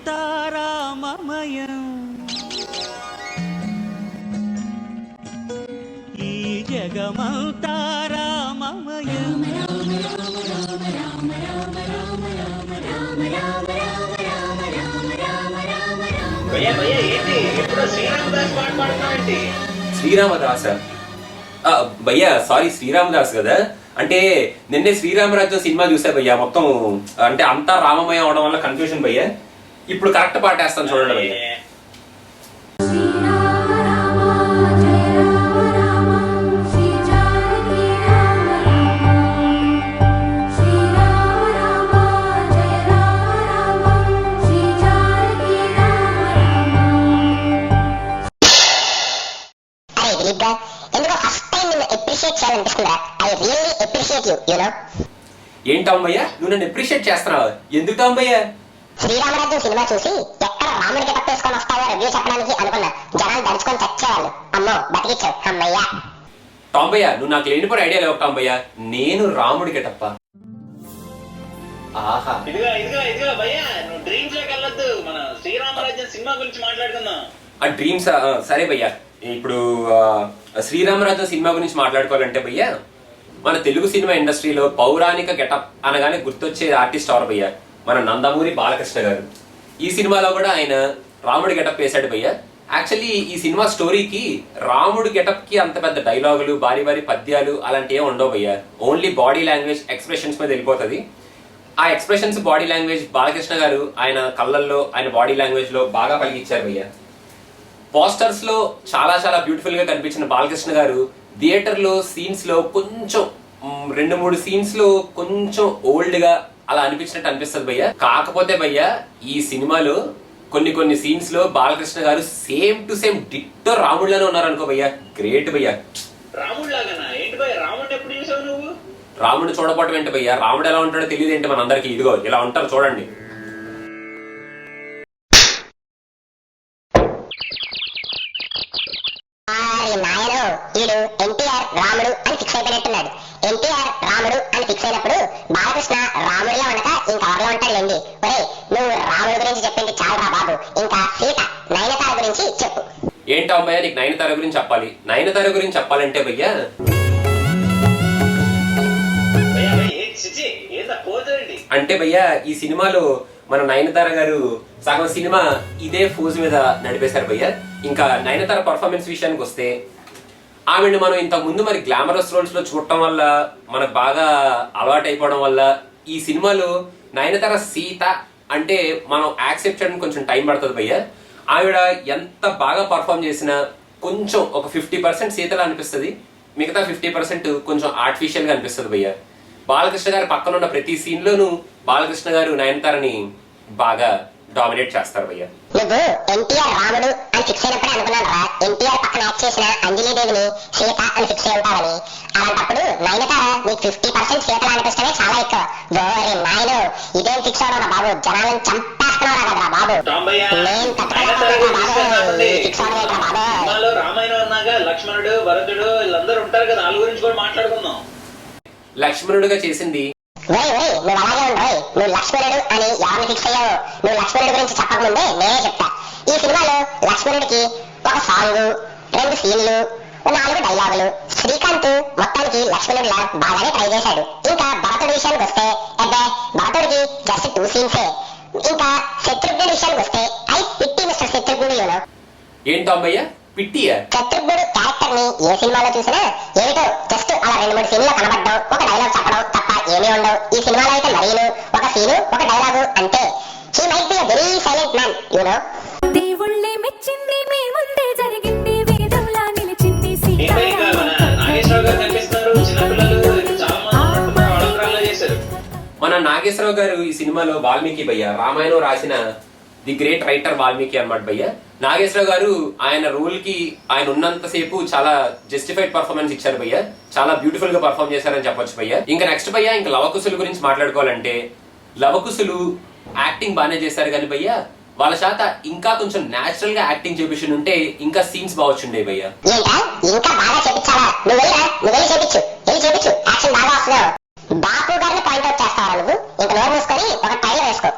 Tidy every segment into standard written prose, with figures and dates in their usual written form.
తారామమయం ఈ జగమంతా రామమయం. శ్రీరామదాస భయ్యా, సారీ శ్రీరామదాస్ కదా. అంటే నిన్నే శ్రీరామరాజ్యం సినిమా చూసా భయ్యా. మొత్తం అంటే అంతా రామమయం అవడం వల్ల కన్ఫ్యూజన్ భయ్యా. ఇప్పుడు కరెక్ట్ పాటేస్తాను చూడండి భయ్యా. ఏంటమ్మయ్య నువ్వు నన్ను అప్రిషియేట్ చేస్తున్నావు? ఎందుకు టాంబయ్య? శ్రీరామరాజ్యం సినిమా చూసి ఎక్కడ రాముడికి గెటప్ వేసుకొని వస్తావో రివ్యూ చెప్పడానికి అనుకున్నా. జనాలు దడుచుకొని చచ్చేవాళ్ళు. అమ్మో బతికిచ్చావు అమ్మయ్య. టాంబయ్య నువ్వు నాకు లేనిపోయి ఐడియా లేవు టాంబయ్య. నేను రాముడి గెటప్ప. ఆహా ఆ డ్రీమ్స్ సరే భయ్యా. ఇప్పుడు శ్రీరామరాజ్యం సినిమా గురించి మాట్లాడుకోవాలంటే భయ్యా, మన తెలుగు సినిమా ఇండస్ట్రీలో పౌరాణిక గెటప్ అనగానే గుర్తొచ్చే ఆర్టిస్ట్ ఎవరు భయ్యా? మన నందమూరి బాలకృష్ణ గారు. ఈ సినిమాలో కూడా ఆయన రాముడి గెటప్ వేశాడు భయ్యా. యాక్చువల్లీ ఈ సినిమా స్టోరీకి రాముడి గెటప్ కి అంత పెద్ద డైలాగులు భారీ భారీ పద్యాలు అలాంటివి ఏమి ఉండవు భయ్యా. ఓన్లీ బాడీ లాంగ్వేజ్ ఎక్స్ప్రెషన్స్ మీద వెళ్ళిపోతుంది. ఆ ఎక్స్ప్రెషన్స్ బాడీ లాంగ్వేజ్ బాలకృష్ణ గారు ఆయన కళ్ళల్లో ఆయన బాడీ లాంగ్వేజ్ లో బాగా పలికిచ్చారు భయ్యా. పోస్టర్స్ లో చాలా చాలా బ్యూటిఫుల్ గా కనిపించిన బాలకృష్ణ గారు థియేటర్ లో సీన్స్ లో కొంచెం 2-3 సీన్స్ లో కొంచెం ఓల్డ్ గా అలా అనిపించినట్టు అనిపిస్తుంది భయ్యా. కాకపోతే భయ్యా ఈ సినిమాలో కొన్ని సీన్స్ లో బాలకృష్ణ గారు సేమ్ టు సేమ్ డిట్టో రాముడిలోనే ఉన్నారు అనుకో భయ్యా. గ్రేట్ భయ్యా. రాముడిని చూడపోవటం ఏంటి భయ్యా? రాముడు ఎలా ఉంటాడో తెలియదు ఏంటి మనందరికి? ఇదిగో ఇలా ఉంటారు చూడండి. వీడు ఎన్టీఆర్ రాముడు అని ఫిక్స్ అయిపోయినట్టున్నాడు. ఎన్టీఆర్ రాముడు అని ఫిక్స్ అయినప్పుడు బాలకృష్ణ రాముడిలో ఉండక ఇంకెవరిలో ఉంటాడులేండి. ఒరే నువ్వు రాముడి గురించి చెప్పింది చాలరా బాబు, ఇంకా సీత నయనతార గురించి చెప్పు. ఏంటో అమ్మాయి నీకు నయనతార గురించి చెప్పాలి? నయనతార గురించి చెప్పాలంటే భయ్యా అంటే భయ్యా ఈ సినిమాలో మన నయనతార గారు సగం సినిమా ఇదే ఫోజ్ మీద నడిపేశారు భయ్యా. ఇంకా నయనతార పర్ఫార్మెన్స్ విషయానికి వస్తే ఆవిడ మనం ఇంతకు ముందు మరి గ్లామరస్ రోల్స్ లో చూడటం వల్ల మనకు బాగా అలవాటు అయిపోవడం వల్ల ఈ సినిమాలో నయనతార సీత అంటే మనం యాక్సెప్ట్ చేయడానికి కొంచెం టైం పడుతుంది భయ్యా. ఆవిడ ఎంత బాగా పర్ఫామ్ చేసినా కొంచెం ఒక 50% సీతలా అనిపిస్తుంది, మిగతా 50% కొంచెం ఆర్టిఫిషియల్ గా అనిపిస్తుంది భయ్యా. బాలకృష్ణ గారి పక్కన ఉన్న ప్రతి సీన్ లోనూ బాలకృష్ణ గారు నయనతారని బాగా డామినేట్ చేస్తారు భయ్యా. నువ్వు ఎన్టీఆర్ రాముడు అని ఫిక్స్ అయినప్పుడే అనుకున్నాను రా ఎన్టీఆర్ పక్కన యాక్ట్ చేసిన అంజలీదేవిని సీత అని ఫిక్స్ అయి ఉంటావని. అలాంటప్పుడు నయనతార నీకు 50% సీతలా అనిపిస్తేనే చాలా ఎక్కువ. ఓరి నాయను ఇదేం ఫిక్స్ అవడం బాబు, జనాలను చంపేస్తున్నారా కదరా బాబు. నేను లక్ష్మణుడు భరతుడు వీళ్ళందరూ ఉంటారు కదా, వాళ్ళ గురించి కూడా మాట్లాడుకుందాం. లక్ష్మణుడుగా చేసింది నువ్వు అలాగే ఉండవు. నువ్వు లక్ష్మణుడు అని ఎవరిని ఫిక్స్ అయ్యావు? నువ్వు లక్ష్మణుడి గురించి చెప్పకముందే నేనే చెప్తా. ఈ సినిమాలో లక్ష్మణుడికి ఒక సాంగ్, 2 సీన్లు, 4 డైలాగులు. శ్రీకాంత్ మొత్తానికి లక్ష్మణుడిలా బాగానే ట్రై చేశాడు. ఇంకా భరతుడి విషయానికి వస్తే భరతుడికి జస్ట్ 2 సీన్సే. ఇంకా శత్రుఘ్నుడి విషయానికి వస్తే ఐ పిట్టి మిస్టర్ శత్రుఘ్నుడు. ఏంటో అమ్మయ్యా పిట్టియా? శత్రుఘ్నుడు క్యారెక్టర్ ని ఏ సినిమాలో చూసినా ఏమిటో జస్ట్ అలా 2-3 సీన్లో కనబడ్డం, ఒక డైలాగ్ చెప్పడం తప్ప ఏమీ ఉండవు. ఈ సినిమాలో అయితే మరీను ఒక సీను ఒక డైలాగు అంతే. He might be a very silent man you know. దేవుళ్ళే మెచ్చింది మీ ముందే జరిగింది వేదంలా నిలిచింది సీత. మన నాగేశ్వరరావు గారు ఈ సినిమాలో వాల్మీకి భయ్య రామాయణం రాసిన ది గ్రేట్ రైటర్ వాల్మీకి అన్నమాట భయ్య. నాగేశ్వరరావు గారు ఆయన రోల్ కి ఆయన ఉన్నంతసేపు చాలా జస్టిఫైడ్ పర్ఫార్మెన్స్ ఇచ్చారు భయ్య. చాలా బ్యూటిఫుల్ గా పర్ఫార్మ్ చేశారని చెప్పొచ్చు భయ్య. ఇంకా నెక్స్ట్ భయ్య ఇంకా లవకుశుల గురించి మాట్లాడుకోవాలంటే లవకుశులు యాక్టింగ్ బాగానే చేశారు కానీ భయ్య వాళ్ళ శాత ఇంకా కొంచెం నేచురల్ గా యాక్టింగ్ చేపించి ఉంటే ఇంకా సీన్స్ బాగా వచ్చిండే భయ్య. ఇంకా బాగా చేపించాలా? నువ్వు చేపించు యాక్షన్ బాగా వస్తున్నావు. బాపు గారిని పాయింట్ అవుట్ చేస్తావా నువ్వు? ఇంకా నోరు మూసుకొని ఒక ట్రైలర్ వేసుకో.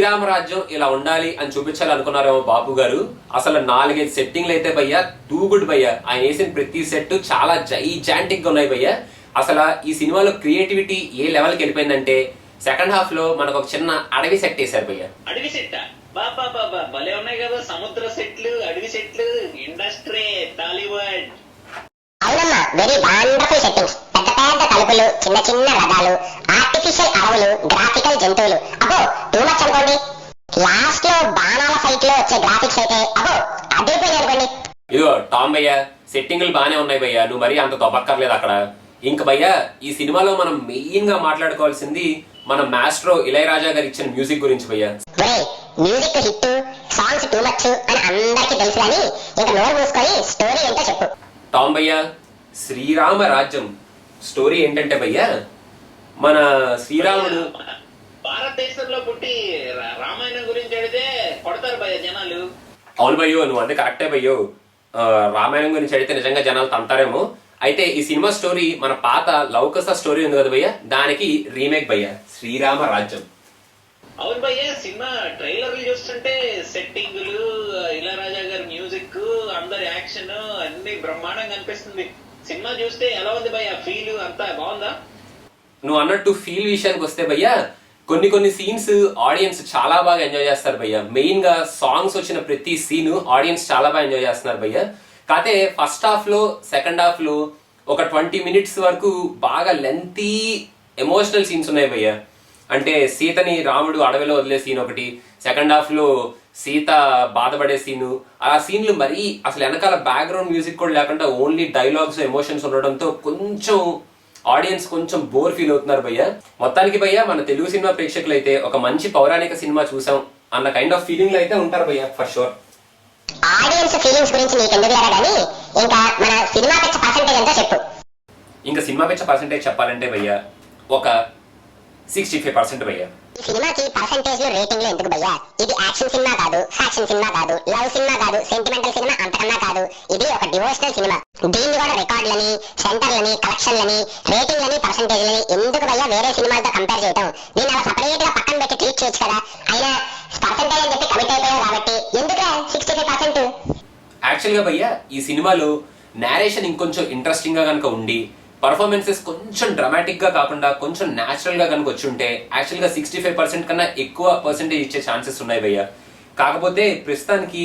శ్రీరామరాజ్యం ఇలా ఉండాలి అని చూపించాలనుకున్నారేమో బాపు గారు. అసలు 4-5 సెట్టింగ్లు అయితే భయ్యా టూ గుడ్ భయ్యా. ఆయన వేసిన ప్రతి సెట్ చాలా జైజాంటిక్ గా ఉన్నాయి భయ్యా. అసలు ఈ సినిమాలో క్రియేటివిటీ ఏ లెవెల్కి వెళ్ళిపోయిందంటే సెకండ్ హాఫ్ లో మనకు ఒక చిన్న అడవి సెట్ వేశారు భయ్యా. అడవి సెట్ బాబా భలే ఉన్నాయి కదా, సముద్ర సెట్లు, అడవి సెట్లు, ఇండస్ట్రీ, టాలీవుడ్. అవునమ్మా, వెరీ వండర్ఫుల్ సెట్టింగ్స్. పెద్ద పెద్ద తలుపులు, చిన్న చిన్న రథాలు, ఆర్టిఫిషియల్ అడవులు, గ్రాఫికల్ జంతువులు. అబ్బో టూ మచ్ అనుకోండి. లాస్ట్ లో బాణాల ఫైట్ లో వచ్చే గ్రాఫిక్స్ అయితే అబ్బో అదిరిపోయి అనుకోండి. ఇదిగో టామ్ భయ్యా, సెట్టింగ్లు బానే ఉన్నాయి భయ్యా, నువ్వు మరీ అంత తొబ్బక్కర్లేదు అక్కడ. ఇంక భయ్యా ఈ సినిమాలో మనం మెయిన్ గా మాట్లాడుకోవాల్సింది మన మాస్ట్రో ఇళయరాజా గారు ఇచ్చిన మ్యూజిక్ గురించి భయ్యా. Music hit, songs too much అని అందరికీ తెలుసు కానీ ఇంకా నోరు మూసుకొని స్టోరీ ఏంటో చెప్పు. టామ్ భయ్యా, శ్రీరామ రాజ్యం స్టోరీ ఏంటంటే భయ్యా, మన శ్రీరాముడు భారతదేశంలో పుట్టి రామాయణం గురించి అడిగితే కొడతారు భయ్య జనాలు. అవును భయ్యో, నువ్వు అంతే కరెక్టే భయ్యో. రామాయణం గురించి అడిగితే నిజంగా జనాలు తంతారేమో. అయితే ఈ సినిమా స్టోరీ మన పాత లవకుశ స్టోరీ ఉంది కదా భయ్యా, దానికి రీమేక్ భయ్యా, శ్రీరామ రాజ్యం. అవును భయ్య, సినిమా ట్రైలర్లు చూస్తుంటే సెట్టింగులు, ఇళయరాజా గారి మ్యూజిక్, అందరి యాక్షన్ అన్ని బ్రహ్మాండంగా అనిపిస్తుంది. సినిమా చూస్తే ఎలా ఉంది భయ్య, ఫీల్ అంతా బాగుందా? నువ్వు అన్నట్టు ఫీల్ విషయానికి వస్తే భయ్యా, కొన్ని సీన్స్ ఆడియన్స్ చాలా బాగా ఎంజాయ్ చేస్తారు భయ్యా. మెయిన్ గా సాంగ్స్ వచ్చిన ప్రతి సీన్ ఆడియన్స్ చాలా బాగా ఎంజాయ్ చేస్తున్నారు భయ్యా. కాకపోతే ఫస్ట్ హాఫ్ లో సెకండ్ హాఫ్ లో ఒక 20 minutes వరకు బాగా లెంతీ ఎమోషనల్ సీన్స్ ఉన్నాయి భయ్యా. అంటే సీతని రాముడు అడవిలో వదిలే సీన్ ఒకటి, సెకండ్ హాఫ్ లో సీత బాధపడే సీను, ఆ సీన్లు మరీ అసలు వెనకాల బ్యాక్గ్రౌండ్ మ్యూజిక్ కూడా లేకుండా ఓన్లీ డైలాగ్స్ ఎమోషన్స్ ఉండడంతో కొంచెం ఆడియన్స్ కొంచెం బోర్ ఫీల్ అవుతున్నారు భయ్యా. మొత్తానికి భయ్యా మన తెలుగు సినిమా ప్రేక్షకులు అయితే ఒక మంచి పౌరాణిక సినిమా చూసాం అన్న కైండ్ ఆఫ్ ఫీలింగ్ లో అయితే ఉంటారు భయ్యా, ఫర్ షూర్. ఆడియన్స్ ఫీలింగ్స్ గురించి నీకు ఎందుకు లేరా కానీ ఇంకా మన సినిమా పిచ్చ పర్సెంటేజ్ ఎంతో చెప్పు. ఇంకా సినిమా పిచ్చ పర్సెంటేజ్ చెప్పాలంటే భయ్యా ఒక 65% భయ్యా. ఈ సినిమాకి పర్సెంటేజ్లు రేటింగ్లు ఎందుకు భయ్యా? ఇది యాక్షన్ సినిమా కాదు, ఫ్యాక్షన్ సినిమా కాదు, లవ్ సినిమా కాదు, సెంటిమెంటల్ సినిమా అంతకన్నా కాదు. ఇది ఒక డివోషనల్ సినిమా. దీన్ని కూడా రికార్డులని, సెంటర్లని, కలెక్షన్లని, రేటింగ్లని, పర్సెంటేజ్లని ఎందుకు భయ్యా వేరే సినిమాలతో కంపేర్ చేయటం? దీన్ని అలా సపరేట్ గా పక్కన పెట్టి ట్రీట్ చేయొచ్చు కదా. అయినా పర్సెంటేజ్ అని చెప్పి కమిట్ అయిపోయావు కాబట్టి ఎందుకు 65%? యాక్చువల్ గా భయ్యా ఈ సినిమాలో నేరేషన్ ఇంకొంచెం ఇంట్రెస్టింగ్ గా కనుక ఉండి, పర్ఫార్మెన్సెస్ కొంచెం డ్రామాటిక్ గా కాకుండా కొంచెం న్యాచురల్ గా కనుక వచ్చి ఉంటే యాక్చువల్ గా 65% కన్నా ఎక్కువ పర్సెంటేజ్ ఇచ్చే ఛాన్సెస్ ఉన్నాయి భయ్యా. కాకపోతే ప్రస్తుతానికి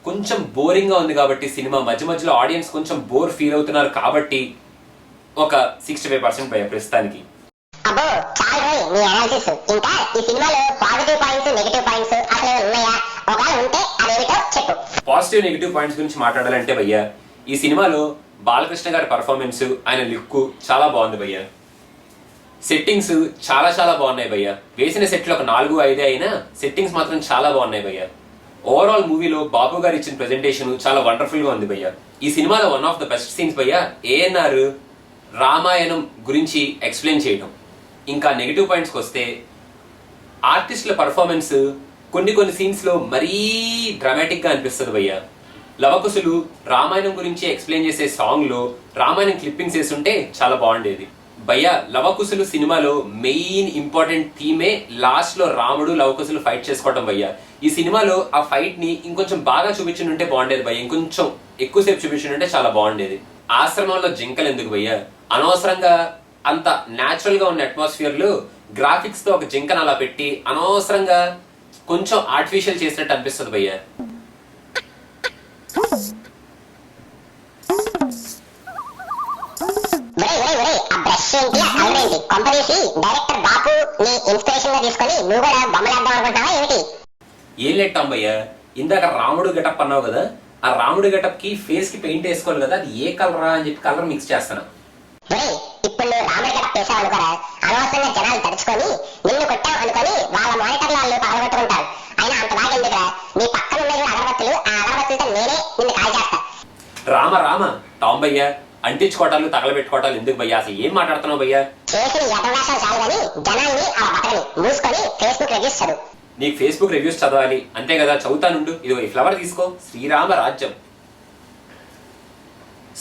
కొంచెం బోరింగ్ గా ఉంది కాబట్టి సినిమా మధ్య మధ్యలో ఆడియన్స్ కొంచెం బోర్ ఫీల్ అవుతున్నారు కాబట్టి ఒక 65% భయ్యా ప్రస్తుతానికి. అబ్బో చాలు రోయ్ నీ అనాలిసిస్. ఇంకా ఈ సినిమాలో పాజిటివ్ పాయింట్స్, నెగటివ్ పాయింట్స్ అసలు ఉన్నాయా? ఒకవేళ ఉంటే అదేమిటో చెప్పు. పాజిటివ్ నెగటివ్ పాయింట్స్ గురించి మాట్లాడాలంటే భయ్యా, ఈ సినిమాలో బాలకృష్ణ గారి పర్ఫార్మెన్స్, ఆయన లుక్ చాలా బాగుంది భయ్యా. సెట్టింగ్స్ చాలా చాలా బాగున్నాయి భయ్యా. వేసిన సెట్లు ఒక 4-5 అయినా సెట్టింగ్స్ మాత్రం చాలా బాగున్నాయి భయ్యా. ఓవరాల్ మూవీలో బాబు గారు ఇచ్చిన ప్రెజెంటేషన్ చాలా వండర్ఫుల్ గా ఉంది భయ్యా. ఈ సినిమాలో one of the best scenes భయ్యా ఏఎన్ఆర్ రామాయణం గురించి ఎక్స్ప్లెయిన్ చేయడం. ఇంకా నెగిటివ్ పాయింట్స్కి వస్తే ఆర్టిస్టుల పర్ఫార్మెన్స్ కొన్ని సీన్స్ లో మరీ డ్రామాటిక్ గా అనిపిస్తుంది భయ్యా. లవకుశులు రామాయణం గురించి ఎక్స్ప్లెయిన్ చేసే సాంగ్ లో రామాయణం క్లిప్పింగ్స్ వేస్తుంటే చాలా బాగుండేది భయ్యా. లవకుశులు సినిమాలో మెయిన్ ఇంపార్టెంట్ థీమే లాస్ట్ లో రాముడు లవకుశులు ఫైట్ చేసుకోవడం భయ్యా. ఈ సినిమాలో ఆ ఫైట్ ని ఇంకొంచెం బాగా చూపించుంటే బాగుండేది భయ్యా. ఇంకొంచెం ఎక్కువసేపు చూపించుంటే చాలా బాగుండేది. ఆశ్రమంలో జింకలు ఎందుకు భయ్యా? అనవసరంగా అంత న్యాచురల్ గా ఉన్న అట్మాస్ఫియర్ లో గ్రాఫిక్స్ తో ఒక జింకను అలా పెట్టి అనవసరంగా కొంచెం ఆర్టిఫిషియల్ చేసినట్టు అనిపిస్తుంది భయ్యా. డైరెక్టర్ బాపు నీ ఇన్స్పిరేషన్ గా తీసుకొని నువ్వు కూడా బొమ్మలేద్దాం అనుకుంటావా ఏమిటి? ఏం లెట్టాం భయ్యా, ఇందాక రాముడు గెటప్ అన్నావు కదా, ఆ రాముడు గెటప్ కి ఫేస్ కి పెయింట్ వేసుకోవాలి కదా, అది ఏ కలరా అని చెప్పి కలర్ మిక్స్ చేస్తాను. ఇప్పుడు నువ్వు రాముడి గెటప్ వేసావు అనుకోరా, అనవసరంగా జనాలు తడుచుకొని నిన్ను కొట్టావు అనుకొని వాళ్ళ మానిటర్లు వాళ్ళు పగలగొట్టుకుంటారు. అయినా అంత బాగా ఎందుకురా, నీ పక్కన ఉన్న అగరబత్తులు, ఆ అగరబత్తులతో నేనే నిన్ను కాల్ చేస్తా. రామ టామ్ భయ్యా, అంటించుకోవటాలు తగలబెట్టుకోవటాలు ఎందుకు భయ్యా? అసలు ఏం మాట్లాడుతున్నావు భయ్యా? చేసిన యథవేషాలు చాలు కానీ జనాల్ని ఆ బట్టని మూసుకొని ఫేస్బుక్ రివ్యూస్ చదువు. నీకు ఫేస్బుక్ రివ్యూస్ చదవాలి అంతే కదా, చదువుతానుండు. ఇదిగో ఈ ఫ్లవర్ తీసుకో. శ్రీరామరాజ్యం.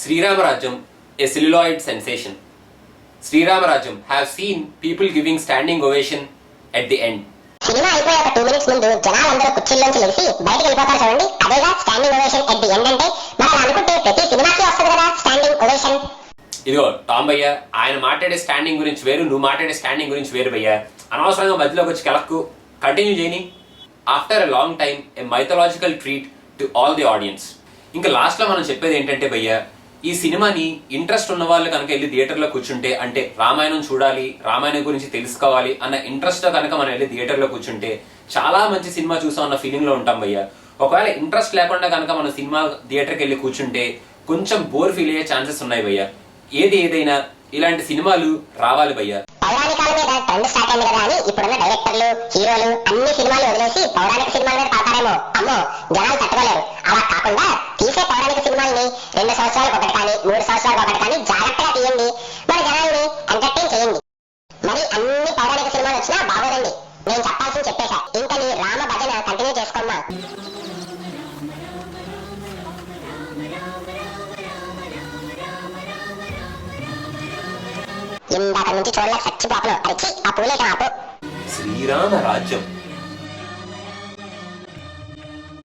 శ్రీరామరాజ్యం ఏ celluloid sensation. Sriramarajem have seen people giving standing ovation at the end. Cinema అయిపోయి ఒక 2 మినిట్స్ ముందు జనాలందరూ కుర్చీల్లోంచి లేచి బయటకు వెళ్ళిపోతారు చూడండి, అదేగా standing ovation at the end అంటే. మరి అలా అనుకుంటే ప్రతి సినిమాకి వస్తుంది కదా స్టాండింగ్ ఓవేషన్. ఇదిగో టామ్ భయ్య, ఆయన మాట్లాడే స్టాండింగ్ గురించి వేరు, నువ్వు మాట్లాడే స్టాండింగ్ గురించి వేరు భయ్య. అనవసరంగా మధ్యలోకి వచ్చి కెలక్కు. కంటిన్యూ చేయని. After a long time A mythological treat to all the audience. ఇంకా లాస్ట్ లో మనం చెప్పేది ఏంటంటే భయ్య, ఈ సినిమాని ఇంట్రెస్ట్ ఉన్న వాళ్ళు కనుక వెళ్ళి థియేటర్లో కూర్చుంటే, అంటే రామాయణం చూడాలి, రామాయణం గురించి తెలుసుకోవాలి అన్న ఇంట్రెస్ట్ తో కనుక మనం వెళ్ళి థియేటర్లో కూర్చుంటే చాలా మంచి సినిమా చూసాం అన్న ఫీలింగ్ లో ఉంటాం భయ్య. ఒకవేళ ఇంట్రెస్ట్ లేకుండా కనుక మనం సినిమా థియేటర్కి వెళ్ళి కూర్చుంటే కొంచెం బోర్ ఫీల్ అయ్యే ఛాన్సెస్ ఉన్నాయి భయ్య. ఏది ఏదైనా ఇలాంటి సినిమాలు రావాలి భయ్య. పౌరాణికాల మీద ట్రెండ్ స్టార్ట్ అయింది కదా అని ఇప్పుడున్న డైరెక్టర్లు, హీరోలు అన్ని సినిమాలు వదిలేసి పౌరాణిక సినిమాల మీద పడతారేమో. అమ్మో, జనాలు తట్టుకోలేరు. అలా కాకుండా తీసే పౌరాణిక సినిమాల్ని 2 సంవత్సరాలకు ఒకటి కానీ 3 సంవత్సరాలకు ఒకటి కానీ జాగ్రత్తగా తీయండి. మన జనాల్ని ఎంటర్టైన్ చేయండి. మరి అన్ని పౌరాణిక సినిమాలు వచ్చినా బాగోదండి. నేను చెప్పాల్సింది చెప్పేశా. ఇంకా నీ రామ భజన కంటిన్యూ చేసుకోమ్మా. ఇందాక నుంచి చూడలేక చచ్చిపోతున్నావు. అరిచి ఆ పూలేక ఆపు. శ్రీరామ రాజ్యం